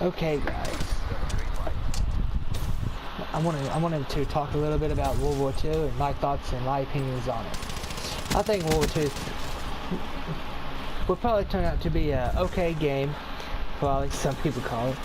Okay, guys. I wanted to talk a little bit about World War II and my thoughts and my opinions on it. I think World War II will probably turn out to be a okay game, probably some people call it.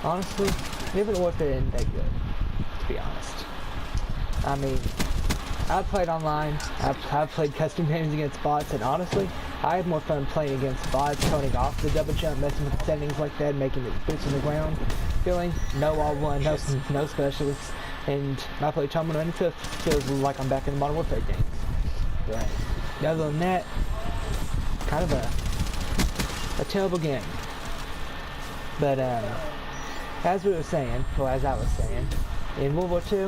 Honestly, Infinite Warfare isn't that good, to be honest. I mean, I've played online, I've played custom games against bots, and honestly, I had more fun playing against bots, turning off the double jump, messing with the settings like that, making it boots on the ground, feeling no all one, no specialists, and I play Terminal and it feels like I'm back in the Modern Warfare games. Right. Other than that, kind of a terrible game. But as we were saying, or as I was saying, in World War II,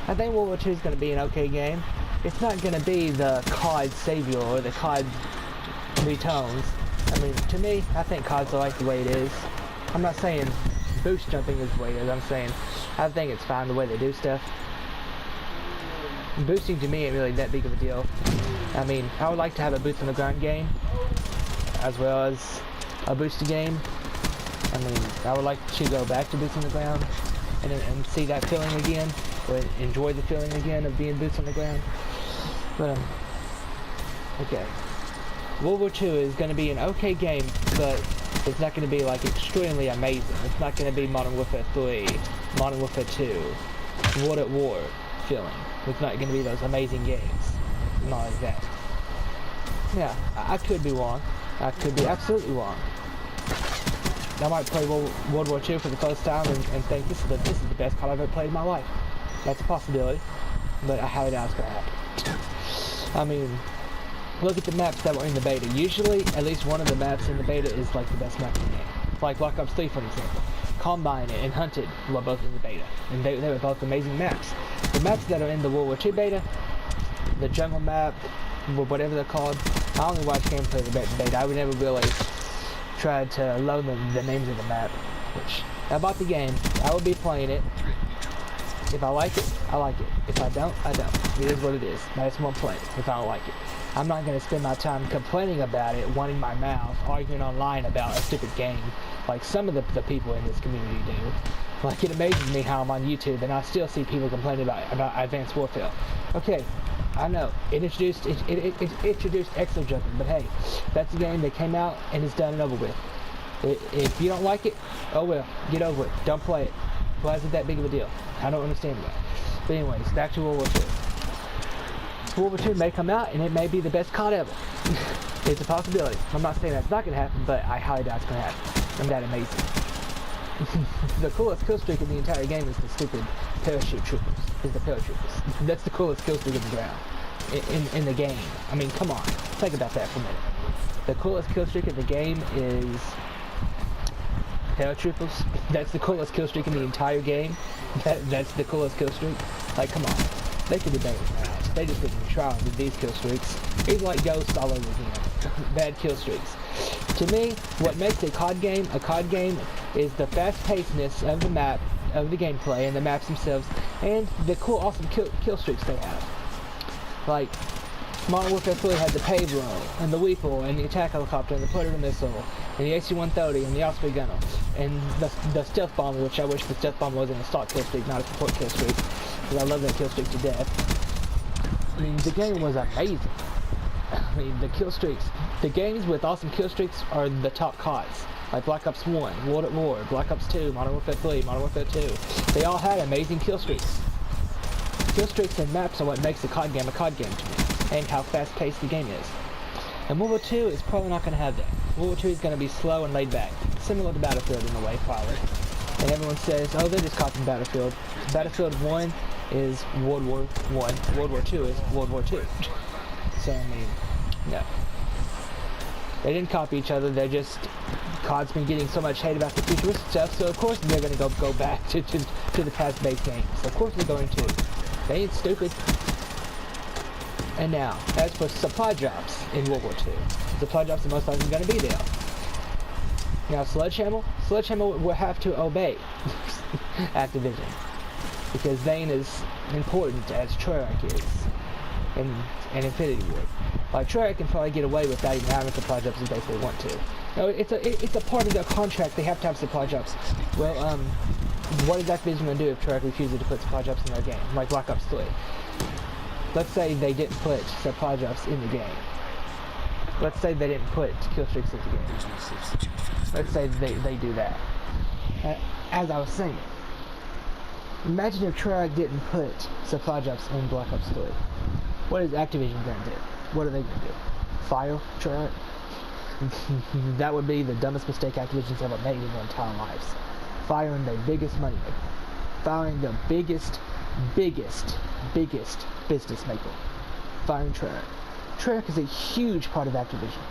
I think World War II is going to be an okay game. It's not going to be the COD savior or the COD retones. I mean, to me, I think COD's like the way it is. I'm not saying boost jumping is the way it is. I'm saying I think it's fine the way they do stuff. Boosting to me ain't really that big of a deal. I mean, I would like to have a boots on the ground game as well as a boosted game. I mean, I would like to go back to boots on the ground and see that feeling again, or enjoy the feeling again of being boots on the ground. But okay, World War II is going to be an okay game, but it's not going to be like extremely amazing. It's not going to be Modern Warfare 3, Modern Warfare 2, World at War feeling. It's not going to be those amazing games, not like that. Yeah, I could be wrong. I could be absolutely wrong. I might play World War II for the first time and think this is the best COD I've ever played in my life. That's a possibility, but I highly doubt it's going to happen. I mean, look at the maps that were in the beta. Usually, at least one of the maps in the beta is like the best map in the game. Like Black Ops 3, for example. Combine and Hunted were both in the beta, and they were both amazing maps. The maps that are in the World War II beta, the jungle map, whatever they're called, I only watch gameplay of the beta. I would never really try to learn the names of the map. Which, I bought the game, I will be playing it. If I like it, I like it. If I don't, I don't. It is what it is. I just won't play it if I don't like it. I'm not going to spend my time complaining about it, running my mouth, arguing online about a stupid game, like some of the people in this community do. Like, it amazes me how I'm on YouTube and I still see people complaining about Advanced Warfare. Okay, I know, it introduced exo jumping, but hey, that's a game that came out and it's done and over with. If you don't like it, oh well, get over it. Don't play it. Why is it that big of a deal? I don't understand that. But anyways, back to World War II. World War II may come out and it may be the best COD ever. It's a possibility. I'm not saying that's not going to happen, but I highly doubt it's going to happen. I'm that amazing. The coolest kill streak in the entire game is the stupid parachute troopers. That's the coolest kill streak in the ground. In the game. I mean, come on. Think about that for a minute. The coolest kill streak in the game is paratroopers. That's the coolest kill streak in the entire game. That's the coolest kill streak. Like, come on. They could do better than that. They just didn't try with these kill streaks. It's like Ghost all over again. Bad kill streaks. To me, what makes a COD game is the fast-pacedness of the map, of the gameplay, and the maps themselves, and the cool, awesome kill streaks they have. Like, Modern Warfare 3 had the pave roll, and the Weeple, and the attack helicopter, and the predator missile, and the AC-130, and the Osprey gunner, and the stealth bomber, which I wish the stealth bomber was in a stock kill streak, not a support kill streak, because I love that kill streak to death. I mean, the game was amazing. I mean, the kill streaks, the games with awesome kill streaks are the top CODs. Like Black Ops 1, World at War, Black Ops 2, Modern Warfare 3, Modern Warfare 2. They all had amazing kill streaks. Kill streaks and maps are what makes a COD game to me, and how fast-paced the game is. And World War II is probably not going to have that. World War II is going to be slow and laid back, similar to Battlefield in a way, probably. And everyone says, oh, they're just copying Battlefield. Battlefield 1 is World War 1, World War 2 is World War 2. So, I mean, no. They didn't copy each other, they're just... COD's been getting so much hate about the futuristic stuff, so of course they're going to go back to the past-based games. Of course they're going to. They ain't stupid. And now, as for supply drops in World War II, supply drops are most likely going to be there. Now, Sledgehammer will have to obey Activision, because they ain't as important as Treyarch is in Infinity Ward. Like, Treyarch can probably get away with that even having supply drops if they want to. No, it's a part of their contract. They have to have supply drops. Well, what is Activision going to do if Treyarch refuses to put supply drops in their game, like Black Ops 3? Let's say they didn't put supply drops in the game. Let's say they didn't put kill streaks in the game. Let's say they do that. As I was saying, imagine if Treyarch didn't put supply drops in Black Ops 3. What is Activision going to do? What are they going to do? Fire Treyarch? That would be the dumbest mistake Activision's ever made in their entire lives. Firing their biggest money maker. Firing the biggest business maker. Firing Treyarch. Treyarch is a huge part of Activision.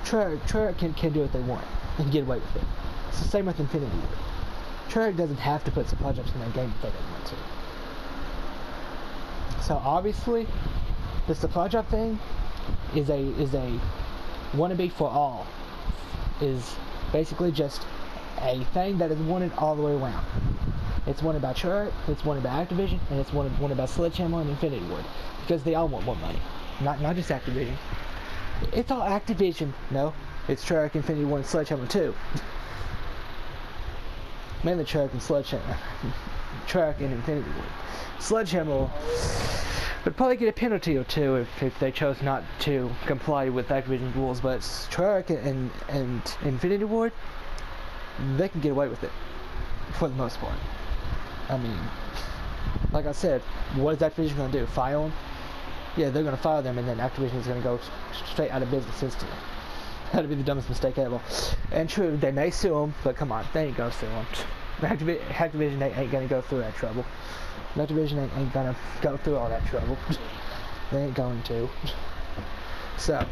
Treyarch can do what they want and get away with it. It's the same with Infinity Ward. Treyarch doesn't have to put supply drops in their game if they don't want to. So obviously, the supply drop thing is a wannabe for all. Is basically just a thing that is wanted all the way around. It's wanted by Treyarch, it's wanted by Activision, and it's wanted by Sledgehammer and Infinity Ward, because they all want more money. Not just Activision. It's all Activision. No, it's Treyarch, Infinity Ward, and Sledgehammer too. Mainly Treyarch and Sledgehammer. Treyarch and Infinity Ward. Sledgehammer would probably get a penalty or two if they chose not to comply with Activision's rules, but Treyarch and Infinity Ward, they can get away with it for the most part. I mean, like I said, what is Activision going to do? Fire them? Yeah, they're going to fire them, and then Activision is going to go straight out of business instantly. That'd be the dumbest mistake ever. And true, they may sue them, but come on, they ain't going to sue them. Activision ain't going to go through that trouble. Activision ain't going to go through all that trouble. They ain't going to. So,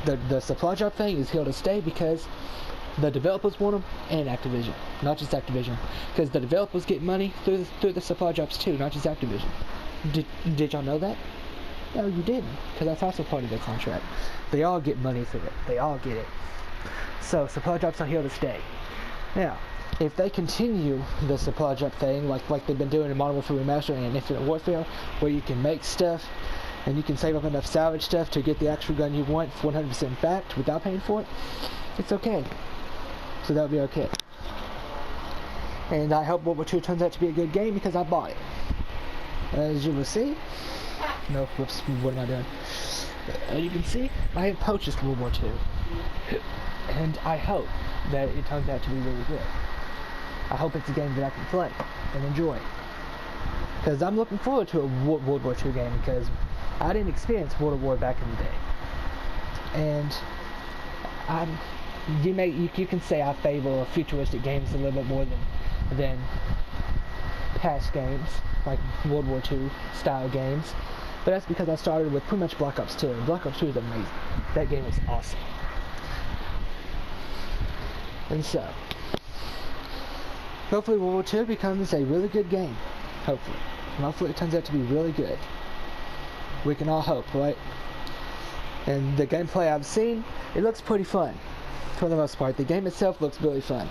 the supply drop thing is here to stay because the developers want them, and Activision, not just Activision, because the developers get money through the supply drops too, not just Activision. Did y'all know that? No, you didn't, because that's also part of their contract. They all get money through it. They all get it. So supply drops are here to stay. Now, if they continue the supply drop thing, like they've been doing in Modern Warfare Remastered and Infinite Warfare, where you can make stuff and you can save up enough salvage stuff to get the actual gun you want 100% fact without paying for it, it's okay. So that'll be okay. And I hope World War II turns out to be a good game because I bought it. As you will see, no, whoops, what am I doing? As you can see, I have purchased World War II. And I hope that it turns out to be really good. I hope it's a game that I can play and enjoy. Because I'm looking forward to a World War II game because I didn't experience World War back in the day. And you can say I favor futuristic games a little bit more than past games, like World War II style games. But that's because I started with pretty much Black Ops 2, and Black Ops 2 is amazing. That game is awesome. And so, hopefully World War II becomes a really good game. Hopefully. And hopefully it turns out to be really good. We can all hope, right? And the gameplay I've seen, it looks pretty fun. For the most part. The game itself looks really fun.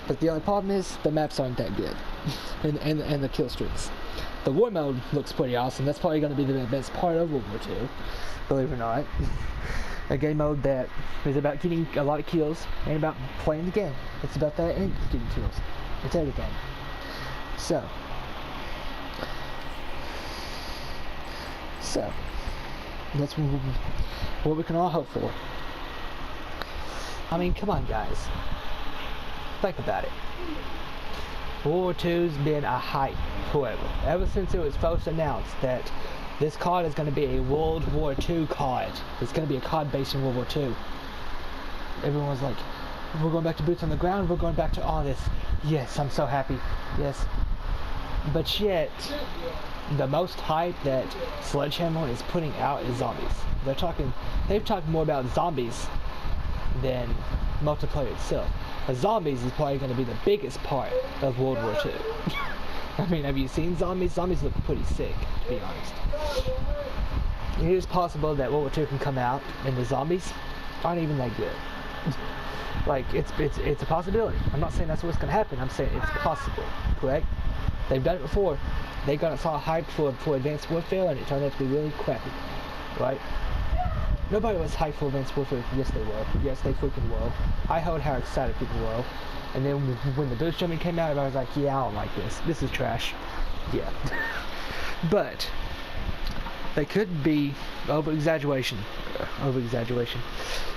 But the only problem is, the maps aren't that good. and the kill streaks. The war mode looks pretty awesome. That's probably going to be the best part of World War II. Believe it or not. A game mode that is about getting a lot of kills and about playing the game. It's about that and getting kills. It's everything. So that's what we can all hope for. I mean, come on, guys. Think about it. World War II's been a hype forever. Ever since it was first announced that this card is going to be a World War II card. It's going to be a card based in World War II. Everyone was like, we're going back to boots on the ground, we're going back to all this. Yes, I'm so happy. Yes. But yet, the most hype that Sledgehammer is putting out is zombies. They've talked more about zombies than multiplayer itself. Zombies is probably going to be the biggest part of World War II. I mean, have you seen zombies? Zombies look pretty sick, to be honest. It is possible that World War II can come out and the zombies aren't even that good. Like, it's a possibility. I'm not saying that's what's going to happen. I'm saying it's possible, correct? They've done it before. They got us all hyped for Advanced Warfare, and it turned out to be really crappy, right? Nobody was hyped for Advanced Warfare. Yes, they were. Yes, they freaking were. I heard how excited people were. And then when the boost jumping came out, I was like, yeah, I don't like this. This is trash. Yeah. But they could be over-exaggeration.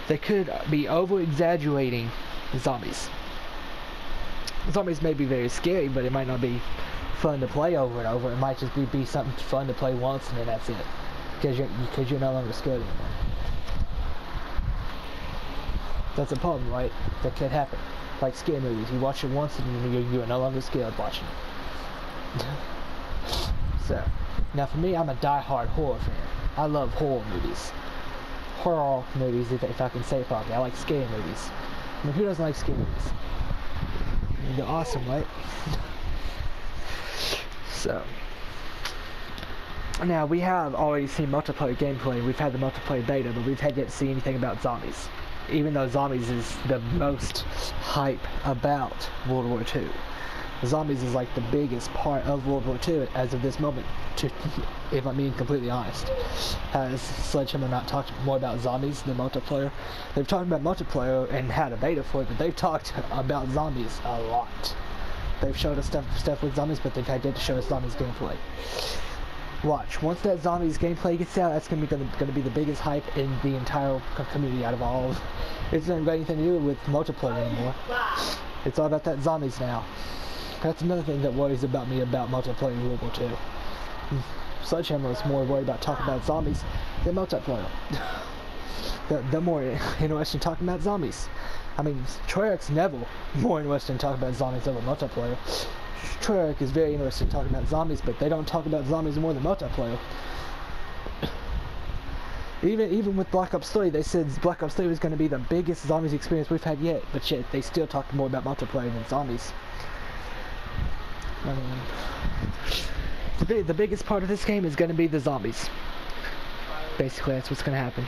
They could be over-exaggerating zombies. Zombies may be very scary, but it might not be fun to play over and over. It might just be something fun to play once and then that's it. Because you're no longer scared anymore. That's a problem, right? That could happen. Like scary movies. You watch it once and you're no longer scared watching it. So, now for me, I'm a die-hard horror fan. I love horror movies. Horror movies, if I can say it properly. I like scary movies. I mean, who doesn't like scary movies? I mean, they're awesome, right? So, now we have already seen multiplayer gameplay. We've had the multiplayer beta, but we've had yet to see anything about zombies. Even though zombies is the most hype about World War II. Zombies is like the biggest part of World War II as of this moment, if I'm being completely honest. Has Sledgehammer not talked more about zombies than multiplayer? They've talked about multiplayer and had a beta for it, but they've talked about zombies a lot. They've showed us stuff with zombies, but they've had yet to show us zombies gameplay. Watch, once that zombies gameplay gets out, that's gonna be the biggest hype in the entire community out of all of. It's not got anything to do with multiplayer anymore. It's all about that zombies now. That's another thing that worries about me about multiplayer in World War II. Sledgehammer is more worried about talking about zombies than multiplayer. They're more interested in talking about zombies. I mean, Treyarch's never more interested in talking about zombies over multiplayer. Treyarch is very interested in talking about zombies, but they don't talk about zombies more than multiplayer. Even with Black Ops 3, they said Black Ops 3 was going to be the biggest zombies experience we've had yet, but yet they still talked more about multiplayer than zombies. The biggest part of this game is going to be the zombies. Basically, that's what's going to happen.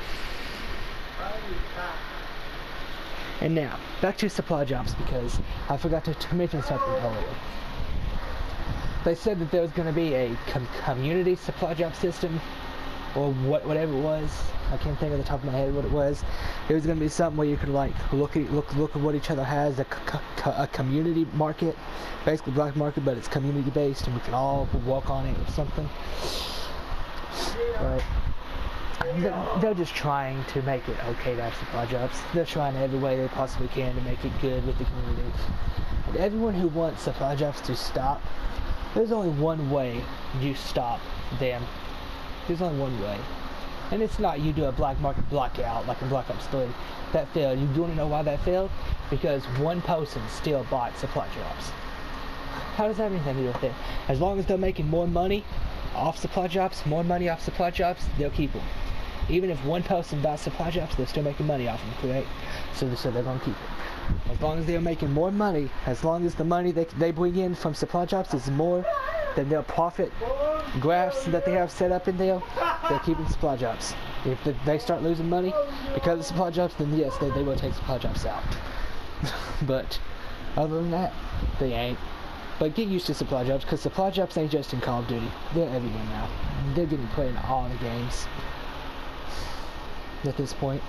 And now, back to supply drops, because I forgot to mention something earlier. They said that there was going to be a community supply drop system, or whatever it was. I can't think of the top of my head what it was. It was going to be something where you could like look at what each other has, a community market, basically black market, but it's community based, and we can all walk on it or something. But they're just trying to make it okay to have supply drops. They're trying every way they possibly can to make it good with the community. And everyone who wants supply drops to stop, there's only one way you stop them. There's only one way. And it's not you do a black market blackout like in Black Ops 3. That failed. You want to know why that failed? Because one person still bought supply drops. How does that have anything to do with it? As long as they're making more money off supply drops, they'll keep them. Even if one person buys supply drops, they're still making money off them, correct? So they're going to keep it. As long as they're making more money, as long as the money they bring in from supply drops is more than their profit graphs that they have set up in there, they're keeping supply drops. If they start losing money because of supply drops, then yes, they will take supply drops out. But other than that, they ain't. But get used to supply drops, because supply drops ain't just in Call of Duty. They're everywhere now. They're getting put in all the games. At this point,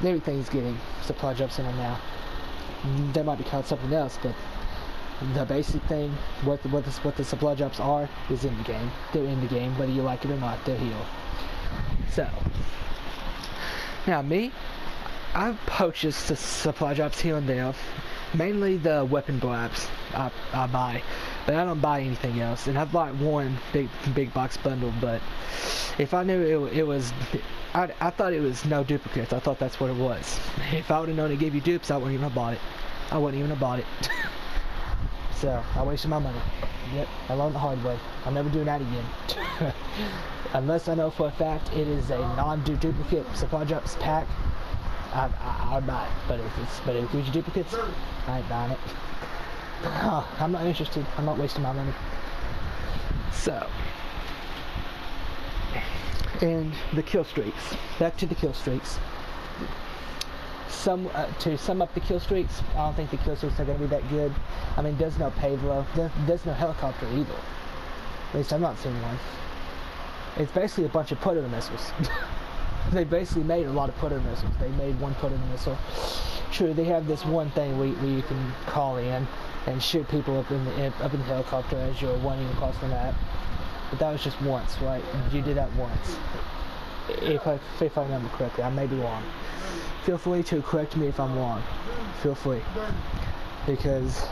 everything's getting supply drops in them now. They might be called something else, but the basic thing, what the supply drops are, is in the game. They're in the game, whether you like it or not. They're here. So, now me, I've purchased the supply drops here and there. Mainly the weapon blabs I buy, but I don't buy anything else. And I've bought one big box bundle, but if I knew it was, I thought it was no duplicates. I thought that's what it was. If I would have known it gave you dupes, I wouldn't even have bought it. I wouldn't even have bought it. So I wasted my money. Yep, I learned the hard way. I'm never doing that again. Unless I know for a fact it is a non-duplicate supply drops pack, I'll buy it. But if it gives you duplicates, I ain't buying it. I'm not interested. I'm not wasting my money. So, and the kill streaks. Back to the kill streaks. To sum up the kill streaks, I don't think the kill streaks are going to be that good. I mean, there's no Pavlo. There's no helicopter either. At least I'm not seeing one. It's basically a bunch of predator missiles. they basically made a lot of putter missiles. They made one putter missile. Sure, they have this one thing where you can call in and shoot people up in the helicopter as you're running across the map. But that was just once, right? You did that once. If I remember correctly, I may be wrong. Feel free to correct me if I'm wrong. Feel free, because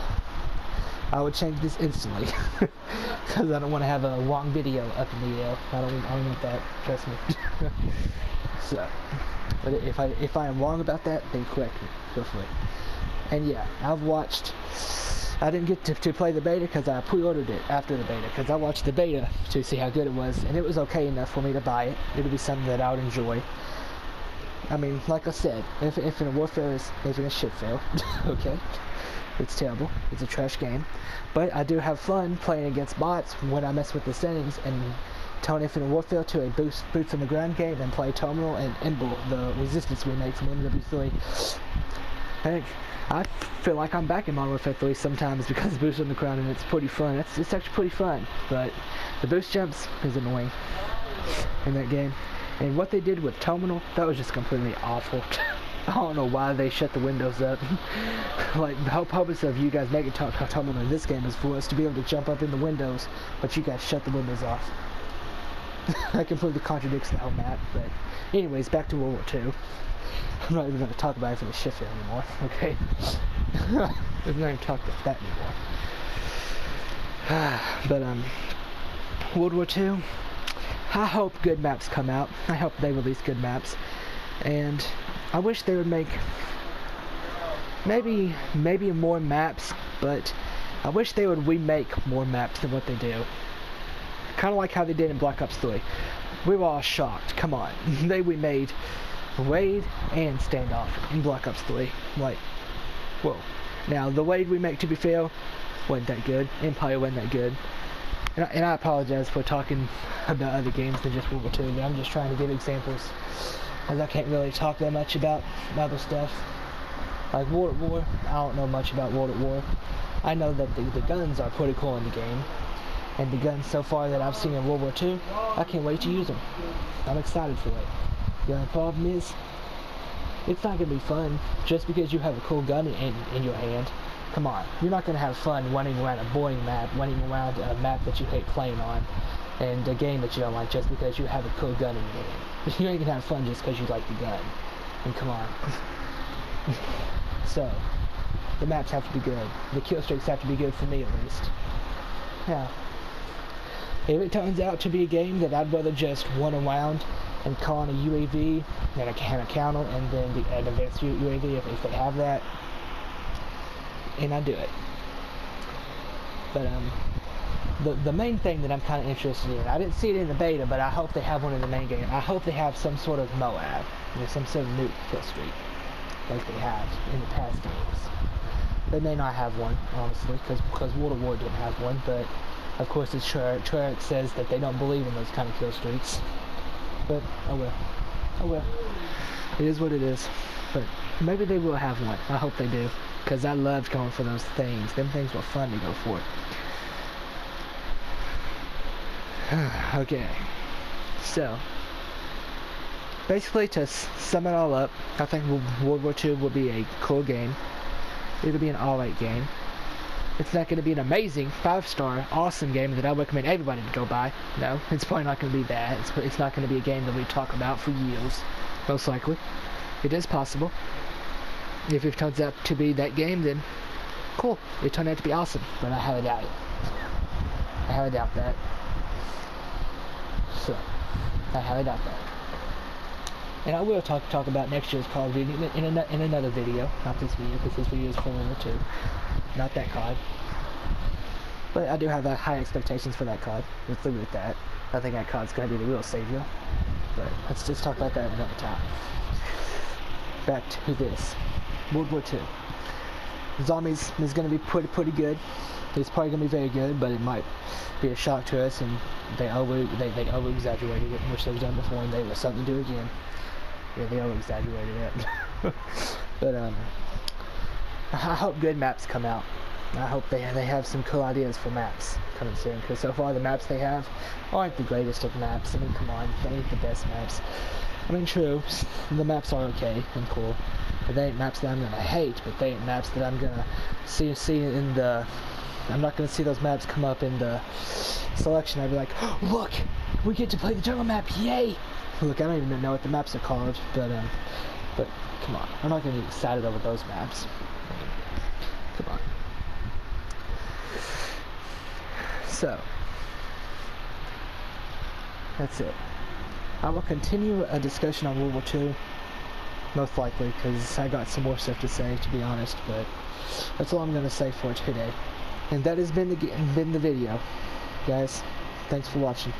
I would change this instantly. Because I don't want to have a wrong video up in the air. I don't want that. Trust me. So, but if I am wrong about that, then correct me. Feel free. And yeah, I've watched. I didn't get to play the beta because I pre-ordered it after the beta, because I watched the beta to see how good it was, and it was okay enough for me to buy it. It would be something that I would enjoy. I mean, like I said, Infinite Warfare is a shit fail. Okay, it's terrible. It's a trash game, but I do have fun playing against bots when I mess with the settings and turn Infinite Warfare to a boots on the ground game and play Terminal and Emble, the Resistance remake from MW3. Heck, I feel like I'm back in Modern Warfare 3 sometimes because it's boost on the ground and it's pretty fun. It's actually pretty fun, but the boost jumps is annoying in that game. And what they did with Terminal, that was just completely awful. I don't know why they shut the windows up. Like, the whole purpose of you guys making Terminal in this game is for us to be able to jump up in the windows, but you guys shut the windows off. That completely contradicts the whole map, but anyways, back to World War II. I'm not even going to talk about it for the shit fail anymore, okay? I'm not even talking about that anymore. But, World War II, I hope good maps come out. I hope they release good maps. And I wish they would make maybe more maps, but I wish they would remake more maps than what they do. Kind of like how they did in Black Ops 3. We were all shocked. Come on. They remade Raid and Standoff in Black Ops 3. Like, whoa. Now, the Raid remake, to be fair, wasn't that good. Empire wasn't that good. And I apologize for talking about other games than just World War II. I'm just trying to give examples, as I can't really talk that much about other stuff. Like World at War, I don't know much about World at War. I know that the guns are pretty cool in the game. And the guns so far that I've seen in World War II, I can't wait to use them. I'm excited for it. The only problem is, it's not going to be fun just because you have a cool gun in your hand. Come on, you're not going to have fun running around a boring map, running around a map that you hate playing on, and a game that you don't like just because you have a cool gun in your hand. You ain't going to have fun just because you like the gun. And come on. So, the maps have to be good. The kill streaks have to be good for me at least. Yeah. If it turns out to be a game that I'd rather just run around and call on a UAV and a counter and then an advanced UAV if they have that, and I do it. But the main thing that I'm kind of interested in, I didn't see it in the beta, but I hope they have one in the main game. I hope they have some sort of Moab, some sort of nuke kill streak like they have in the past games. They may not have one, honestly, because World at War didn't have one, but of course it's Treyarch says that they don't believe in those kind of kill streaks. But, oh well. Oh well. It is what it is. But maybe they will have one. I hope they do. Because I loved going for those things. Them things were fun to go for. Okay. So, basically to sum it all up, I think World War II will be a cool game. It'll be an alright game. It's not going to be an amazing 5-star awesome game that I recommend everybody to go buy. No, it's probably not going to be that. It's not going to be a game that we talk about for years, most likely. It is possible. If it turns out to be that game, then cool. It turned out to be awesome, but I highly doubt it. I highly doubt that. So, I highly doubt that. And I will talk about next year's Call of Duty in another video. Not this video, because this video is for World War II. Not that COD. But I do have high expectations for that COD. Let's leave it at that. I think that COD's going to be the real savior. But let's just talk about that another time. Back to this. World War II. Zombies is going to be pretty good. It's probably going to be very good, but it might be a shock to us, and they over-exaggerated it, which they've done before, and they were something to do again. Yeah, they over-exaggerated it. But, I hope good maps come out. I hope they have some cool ideas for maps coming soon, because so far the maps they have aren't the greatest of maps. I mean, come on, they ain't the best maps. I mean, true, the maps are okay and cool. But they ain't maps that I'm gonna hate, but they ain't maps that I'm gonna see in the... I'm not gonna see those maps come up in the selection. I'd be like, oh, look! We get to play the jungle map, yay! Look, I don't even know what the maps are called, but come on. I'm not gonna get excited over those maps. Come on. So, that's it. I will continue a discussion on World War II, most likely, because I got some more stuff to say, to be honest, but that's all I'm going to say for today. And that has been the video, guys. Thanks for watching.